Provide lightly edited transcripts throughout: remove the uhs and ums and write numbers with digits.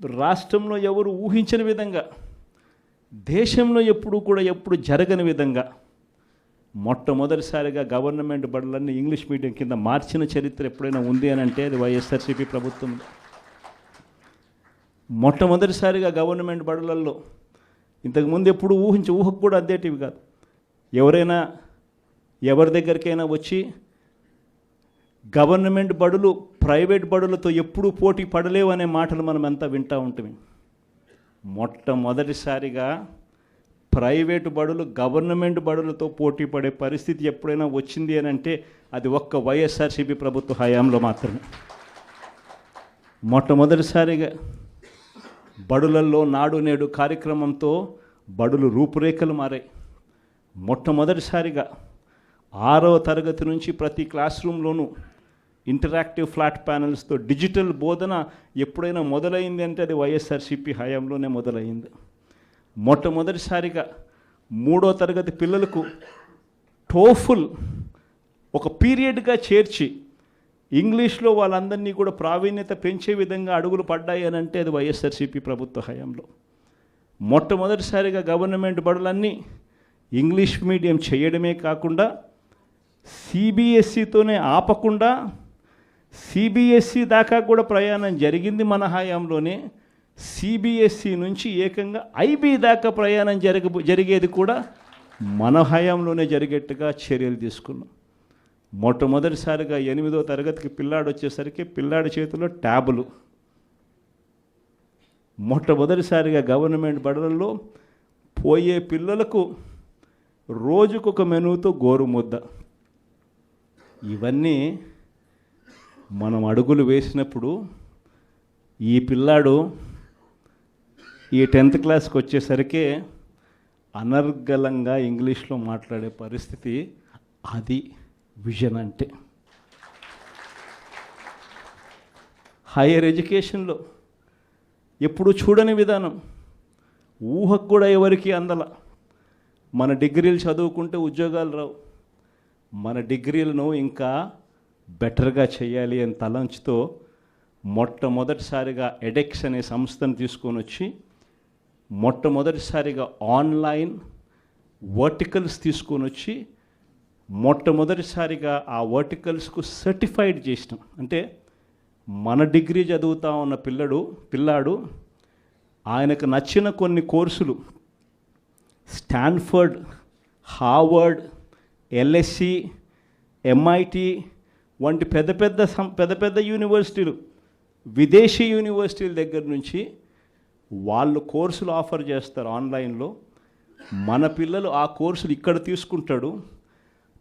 రాష్ట్రంలో ఎవరు ఊహించని విధంగా, దేశంలో ఎప్పుడు జరగని విధంగా మొట్టమొదటిసారిగా గవర్నమెంట్ బడులన్నీ ఇంగ్లీష్ మీడియం కింద మార్చిన చరిత్ర ఎప్పుడైనా ఉంది అని అంటే అది వైఎస్ఆర్సీపీ ప్రభుత్వం. మొట్టమొదటిసారిగా గవర్నమెంట్ బడులలో ఇంతకుముందు ఎప్పుడు ఊహకు కూడా అందేటివి కాదు. ఎవరైనా ఎవరి దగ్గరికైనా వచ్చి గవర్నమెంట్ బడులు ప్రైవేట్ బడులతో ఎప్పుడూ పోటీ పడలేవు అనే మాటలు మనం అంతా వింటూ ఉంటాం. మొట్టమొదటిసారిగా ప్రైవేటు బడులు గవర్నమెంట్ బడులతో పోటీ పడే పరిస్థితి ఎప్పుడైనా వచ్చింది అని అంటే అది ఒక్క వైఎస్ఆర్సీపీ ప్రభుత్వ హయాంలో మాత్రమే. మొట్టమొదటిసారిగా బడులల్లో నాడు నేడు కార్యక్రమంతో బడులు రూపురేఖలు మారాయి. మొట్టమొదటిసారిగా 6వ తరగతి నుంచి ప్రతి క్లాస్ రూమ్లోనూ ఇంటరాక్టివ్ ఫ్లాట్ ప్యానల్స్తో డిజిటల్ బోధన ఎప్పుడైనా మొదలైంది అంటే అది వైఎస్ఆర్సీపీ హయాంలోనే మొదలైంది. మొట్టమొదటిసారిగా 3వ తరగతి పిల్లలకు టోఫుల్ ఒక పీరియడ్గా చేర్చి ఇంగ్లీష్లో వాళ్ళందరినీ కూడా ప్రావీణ్యత పెంచే విధంగా అడుగులు పడ్డాయి అని అంటే అది వైఎస్ఆర్సీపీ ప్రభుత్వ హయాంలో. మొట్టమొదటిసారిగా గవర్నమెంట్ బడులన్నీ ఇంగ్లీష్ మీడియం చేయడమే కాకుండా సిబిఎస్ఈతోనే ఆపకుండా సిబిఎస్ఈ దాకా కూడా ప్రయాణం జరిగింది మన హయాంలోనే. సిబిఎస్ఈ నుంచి ఏకంగా ఐబీ దాకా ప్రయాణం జరిగేది కూడా మన హయాంలోనే జరిగేట్టుగా చర్యలు తీసుకున్నాం. మొట్టమొదటిసారిగా 8వ తరగతికి పిల్లాడు వచ్చేసరికి పిల్లాడి చేతిలో ట్యాబులు. మొట్టమొదటిసారిగా గవర్నమెంట్ బడులలో పోయే పిల్లలకు రోజుకొక మెనూతో గోరుముద్ద. ఇవన్నీ మనం అడుగులు వేసినప్పుడు ఈ పిల్లాడు ఈ 10th క్లాస్కి వచ్చేసరికి అనర్గళంగా ఇంగ్లీష్లో మాట్లాడే పరిస్థితి. అది విజన్ అంటే. హైయర్ ఎడ్యుకేషన్లో ఎప్పుడు చూడని విధానం, ఊహకు కూడా ఎవరికి అందల. మన డిగ్రీలు చదువుకుంటే ఉద్యోగాలు రావు, మన డిగ్రీలను ఇంకా బెటర్గా చేయాలి అని తలంచుతో మొట్టమొదటిసారిగా ఎడెక్స్ అనే సంస్థను తీసుకొని వచ్చి మొట్టమొదటిసారిగా ఆన్లైన్ వర్టికల్స్ తీసుకొని వచ్చి మొట్టమొదటిసారిగా ఆ వర్టికల్స్కు సర్టిఫైడ్ చేసినాం. అంటే మన డిగ్రీ చదువుతా ఉన్న పిల్లాడు ఆయనకు నచ్చిన కొన్ని కోర్సులు స్టాన్ఫర్డ్, హార్వర్డ్, ఎల్ఎస్సి, ఎంఐటి వంటి పెద్ద పెద్ద యూనివర్సిటీలు, విదేశీ యూనివర్సిటీల దగ్గర నుంచి వాళ్ళు కోర్సులు ఆఫర్ చేస్తారు ఆన్లైన్లో. మన పిల్లలు ఆ కోర్సులు ఇక్కడ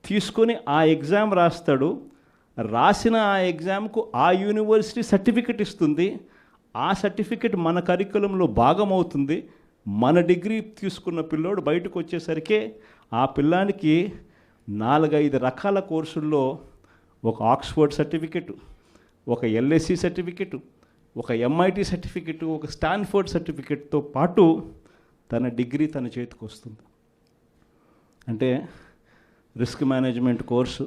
తీసుకొని ఆ ఎగ్జామ్ రాస్తాడు. రాసిన ఆ ఎగ్జామ్కు ఆ యూనివర్సిటీ సర్టిఫికెట్ ఇస్తుంది. ఆ సర్టిఫికెట్ మన కరికులంలో భాగమవుతుంది. మన డిగ్రీ తీసుకున్న పిల్లోడు బయటకు వచ్చేసరికి ఆ పిల్లానికి 4-5 రకాల కోర్సుల్లో ఒక ఆక్స్ఫర్డ్ సర్టిఫికెట్, ఒక ఎల్ఎస్సి సర్టిఫికెట్, ఒక ఎంఐటి సర్టిఫికెట్, ఒక స్టాన్ఫర్డ్ సర్టిఫికెట్తో పాటు తన డిగ్రీ తన చేతికి వస్తుంది. అంటే రిస్క్ మేనేజ్మెంట్ కోర్సు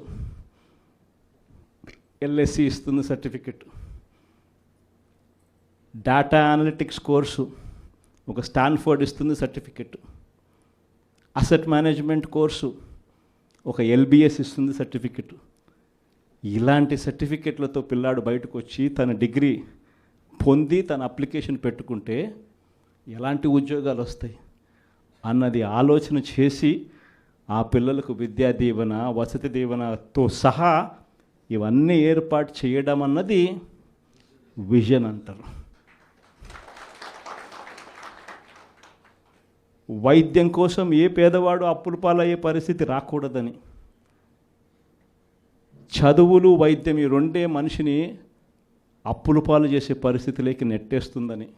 ఎల్ఎస్సి ఇస్తుంది సర్టిఫికెట్, డేటా అనలిటిక్స్ కోర్సు ఒక స్టాన్ఫర్డ్ ఇస్తుంది సర్టిఫికెట్, అసెట్ మేనేజ్మెంట్ కోర్సు ఒక ఎల్బిఎస్ ఇస్తుంది సర్టిఫికెట్. ఇలాంటి సర్టిఫికెట్లతో పిల్లాడు బయటకు వచ్చి తన డిగ్రీ పొంది తన అప్లికేషన్ పెట్టుకుంటే ఎలాంటి ఉద్యోగాలు వస్తాయి అన్నది ఆలోచన చేసి ఆ పిల్లలకు విద్యా దీవెన, వసతి దీవెనతో సహా ఇవన్నీ ఏర్పాటు చేయడం అన్నది విజన్ అంటారు. వైద్యం కోసం ఏ పేదవాడు అప్పుల పాలయ్యే పరిస్థితి రాకూడదని, చదువులు వైద్యం ఈ రెండే మనిషిని అప్పుల పాలు చేసే పరిస్థితిలోకి నెట్టేస్తుందని,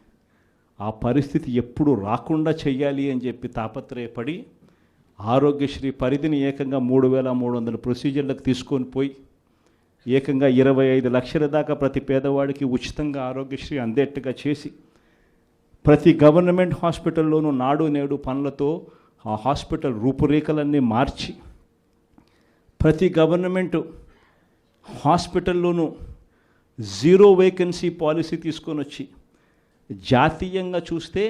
ఆ పరిస్థితి ఎప్పుడు రాకుండా చెయ్యాలి అని చెప్పి తాపత్రయపడి ఆరోగ్యశ్రీ పరిధిని ఏకంగా 3,300 ప్రొసీజర్లకు తీసుకొని పోయి ఏకంగా 25 లక్షల దాకా ప్రతి పేదవాడికి ఉచితంగా ఆరోగ్యశ్రీ అందేట్టుగా చేసి ప్రతి గవర్నమెంట్ హాస్పిటల్లోనూ నాడు నేడు పనులతో ఆ హాస్పిటల్ రూపురేఖలన్నీ మార్చి ప్రతి గవర్నమెంట్ హాస్పిటల్లోనూ 0 వేకెన్సీ పాలసీ తీసుకొని వచ్చి జాతీయంగా చూస్తే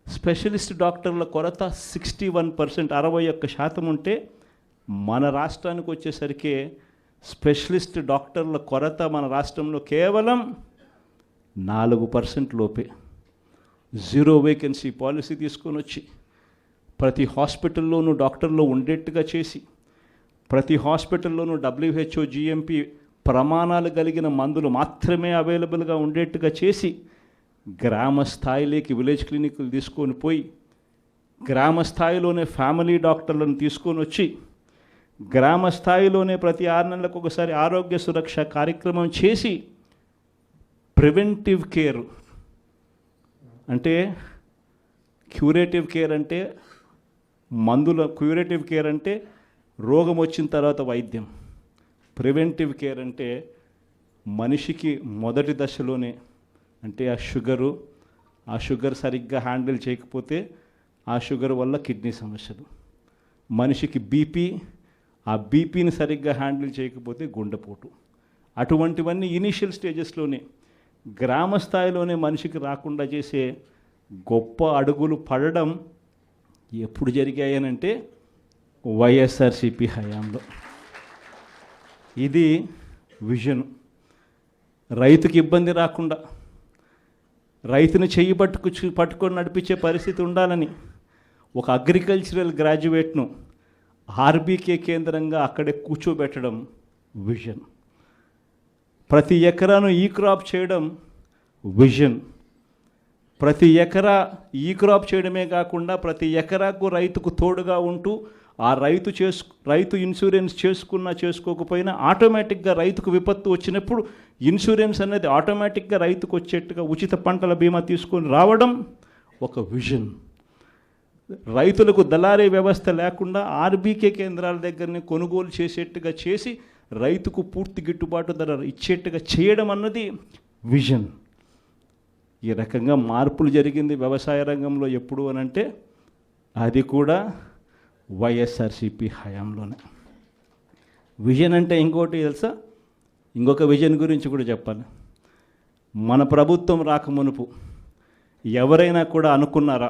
స్పెషలిస్ట్ డాక్టర్ల కొరత 61%, 61% ఉంటే మన రాష్ట్రానికి వచ్చేసరికి స్పెషలిస్ట్ డాక్టర్ల కొరత మన రాష్ట్రంలో కేవలం 4% లోపే. 0 వేకెన్సీ పాలసీ తీసుకొని వచ్చి ప్రతి హాస్పిటల్లోనూ డాక్టర్లు ఉండేట్టుగా చేసి, ప్రతి హాస్పిటల్లోనూ WHO GMP ప్రమాణాలు కలిగిన మందులు మాత్రమే అవైలబుల్గా ఉండేట్టుగా చేసి, గ్రామ స్థాయిలోకి విలేజ్ క్లినిక్లు తీసుకొని పోయి, గ్రామ స్థాయిలోనే ఫ్యామిలీ డాక్టర్లను తీసుకొని వచ్చి, గ్రామ స్థాయిలోనే ప్రతి 6 నెలలకు ఒకసారి ఆరోగ్య సురక్ష కార్యక్రమం చేసి, ప్రివెంటివ్ కేర్ అంటే క్యూరేటివ్ కేర్ అంటే క్యూరేటివ్ కేర్ అంటే రోగం వచ్చిన తర్వాత వైద్యం. ప్రివెంటివ్ కేర్ అంటే మనిషికి మొదటి దశలోనే, అంటే ఆ షుగర్ సరిగ్గా హ్యాండిల్ చేయకపోతే ఆ షుగర్ వల్ల కిడ్నీ సమస్యలు, మనిషికి బీపీ, ఆ బీపీని సరిగ్గా హ్యాండిల్ చేయకపోతే గుండెపోటు, అటువంటివన్నీ ఇనీషియల్ స్టేజెస్లోనే గ్రామ స్థాయిలోనే మనిషికి రాకుండా చేసే గొప్ప అడుగులు పడడం ఎప్పుడు జరిగాయనంటే వైఎస్ఆర్సీపీ హయాంలో. ఇది విజన్. రైతుకి ఇబ్బంది రాకుండా, రైతుని చెయ్యి పట్టుకొని నడిపించే పరిస్థితి ఉండాలని ఒక అగ్రికల్చరల్ గ్రాడ్యుయేట్ను ఆర్బీకే కేంద్రంగా అక్కడే కూర్చోబెట్టడం విజన్. ప్రతి ఎకరాను ఈ క్రాప్ చేయడం విజన్. ప్రతి ఎకరా ఈ క్రాప్ చేయడమే కాకుండా ప్రతి ఎకరాకు రైతుకు తోడుగా ఉంటూ ఆ రైతు ఇన్సూరెన్స్ చేసుకోకపోయినా ఆటోమేటిక్గా రైతుకు విపత్తు వచ్చినప్పుడు ఇన్సూరెన్స్ అనేది ఆటోమేటిక్గా రైతుకు వచ్చేట్టుగా ఉచిత పంటల బీమా తీసుకొని రావడం ఒక విజన్. రైతులకు దళారీ వ్యవస్థ లేకుండా ఆర్బీకే కేంద్రాల దగ్గరనే కొనుగోలు చేసేట్టుగా చేసి రైతుకు పూర్తి గిట్టుబాటు ధర ఇచ్చేట్టుగా చేయడం అన్నది విజన్. ఈ రకంగా మార్పులు జరిగింది వ్యవసాయ రంగంలో ఎప్పుడు అనంటే అది కూడా వైఎస్ఆర్సీపీ హయాంలోనే. విజన్ అంటే ఇంకోటి తెలుసా, ఇంకొక విజన్ గురించి కూడా చెప్పాలి. మన ప్రభుత్వం రాకమునుపు ఎవరైనా కూడా అనుకున్నారా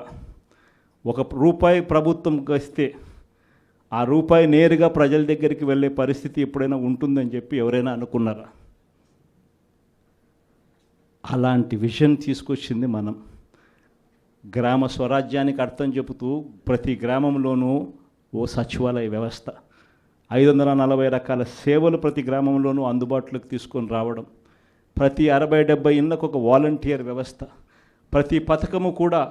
₹1 ప్రభుత్వంకి వస్తే ఆ రూపాయి నేరుగా ప్రజల దగ్గరికి వెళ్ళే పరిస్థితి ఎప్పుడైనా ఉంటుందని చెప్పి ఎవరైనా అనుకున్నారా? అలాంటి విజన్ తీసుకొచ్చింది మనం. గ్రామ స్వరాజ్యానికి అర్థం చెబుతూ ప్రతి గ్రామంలోనూ ఓ సచివాలయ వ్యవస్థ, 540 రకాల సేవలు ప్రతి గ్రామంలోనూ అందుబాటులోకి తీసుకొని రావడం, ప్రతి 60-70 ఇళ్ళకు ఒక వాలంటీర్ వ్యవస్థ, ప్రతి పథకము కూడా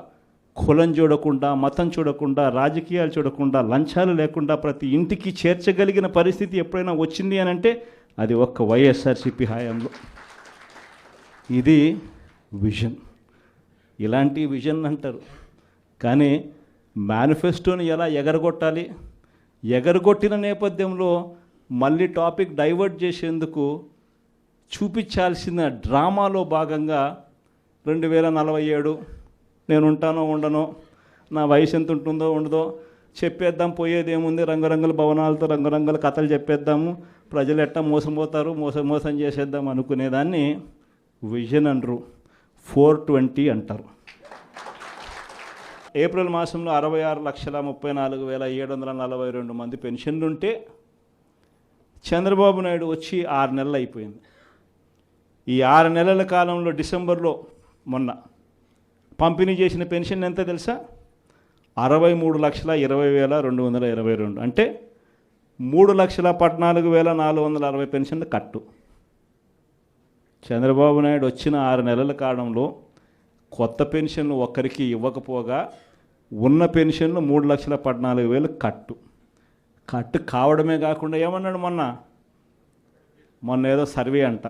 కులం చూడకుండా, మతం చూడకుండా, రాజకీయాలు చూడకుండా, లంచాలు లేకుండా ప్రతి ఇంటికి చేర్చగలిగిన పరిస్థితి ఎప్పుడైనా వచ్చింది అని అంటే అది ఒక్క వైఎస్ఆర్సీపీ హయాంలో. ఇది విజన్. ఇలాంటి విజన్ అంటారు. కానీ మేనిఫెస్టోని ఎలా ఎగరగొట్టాలి, ఎగరగొట్టిన నేపథ్యంలో మళ్ళీ టాపిక్ డైవర్ట్ చేసేందుకు చూపించాల్సిన డ్రామాలో భాగంగా 2047 నేను ఉంటానో ఉండనో, నా వయసు ఎంత ఉంటుందో ఉండదో చెప్పేద్దాం, పోయేది ఏముంది, రంగురంగుల భవనాలతో రంగురంగుల కథలు చెప్పేద్దాము, ప్రజలు ఎట్టా మోసపోతారు, మోసం చేసేద్దాం అనుకునేదాన్ని విజన్ అనరు, 420 అంటారు. ఏప్రిల్ మాసంలో 66,34,742 మంది పెన్షన్లు ఉంటే చంద్రబాబు నాయుడు వచ్చి 6 నెలలు అయిపోయింది. ఈ 6 నెలల కాలంలో డిసెంబర్లో మొన్న పంపిణీ చేసిన పెన్షన్ ఎంత తెలుసా? 63,20,222. అంటే 3,14,460 పెన్షన్లు కట్టు. చంద్రబాబు నాయుడు వచ్చిన 6 నెలల కాలంలో కొత్త పెన్షన్లు ఒక్కరికి ఇవ్వకపోగా ఉన్న పెన్షన్లు 3,14,000 కట్టు కావడమే కాకుండా ఏమన్నాడు మొన్న ఏదో సర్వే అంట,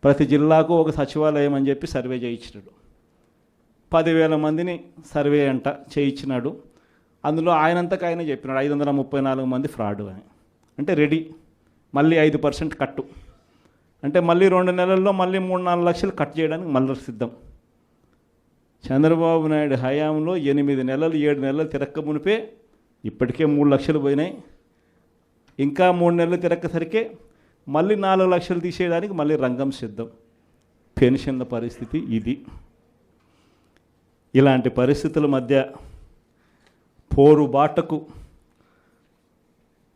ప్రతి జిల్లాకు ఒక సచివాలయం అని చెప్పి సర్వే చేయించినాడు. 10,000 మందిని సర్వే అంట చేయించినాడు. అందులో ఆయనంతకు ఆయన చెప్పినాడు 534 మంది ఫ్రాడ్ అని. అంటే రెడీ, మళ్ళీ 5% కట్టు, అంటే మళ్ళీ 2 నెలల్లో మళ్ళీ 3-4 లక్షలు కట్ చేయడానికి మళ్ళీ సిద్ధం. చంద్రబాబు నాయుడు హయాంలో 8 నెలలు 7 నెలలు తిరక్క మునిపే ఇప్పటికే 3 లక్షలు పోయినాయి. ఇంకా 3 నెలలు తిరక్కసరికే మళ్ళీ 4 లక్షలు తీసేయడానికి మళ్ళీ రంగం సిద్ధం. పెన్షన్ల పరిస్థితి ఇది. ఇలాంటి పరిస్థితుల మధ్య పోరుబాటకు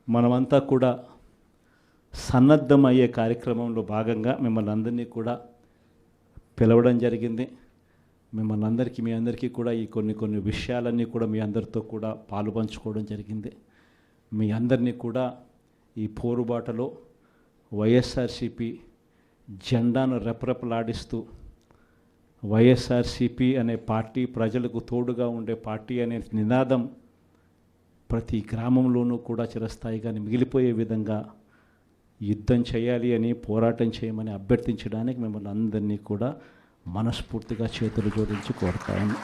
మనమంతా కూడా సన్నద్ధమయ్యే కార్యక్రమంలో భాగంగా మిమ్మల్ని అందరినీ కూడా పిలవడం జరిగింది. మిమ్మల్ని అందరికీ మీ అందరికీ కూడా ఈ కొన్ని విషయాలన్నీ కూడా మీ అందరితో కూడా పాలుపంచుకోవడం జరిగింది. మీ అందరినీ కూడా ఈ పోరుబాటలో వైఎస్ఆర్సిపి జెండాను రెపరెపలాడిస్తూ వైఎస్ఆర్సిపి అనే పార్టీ ప్రజలకు తోడుగా ఉండే పార్టీ అనే నినాదం ప్రతి గ్రామంలోనూ కూడా చిరస్థాయిగా మిగిలిపోయే విధంగా యుద్ధం చేయాలి అని, పోరాటం చేయమని అభ్యర్థించడానికి మిమ్మల్ని అందరినీ కూడా మనస్ఫూర్తిగా చేతులు జోడించి కోరుతాను.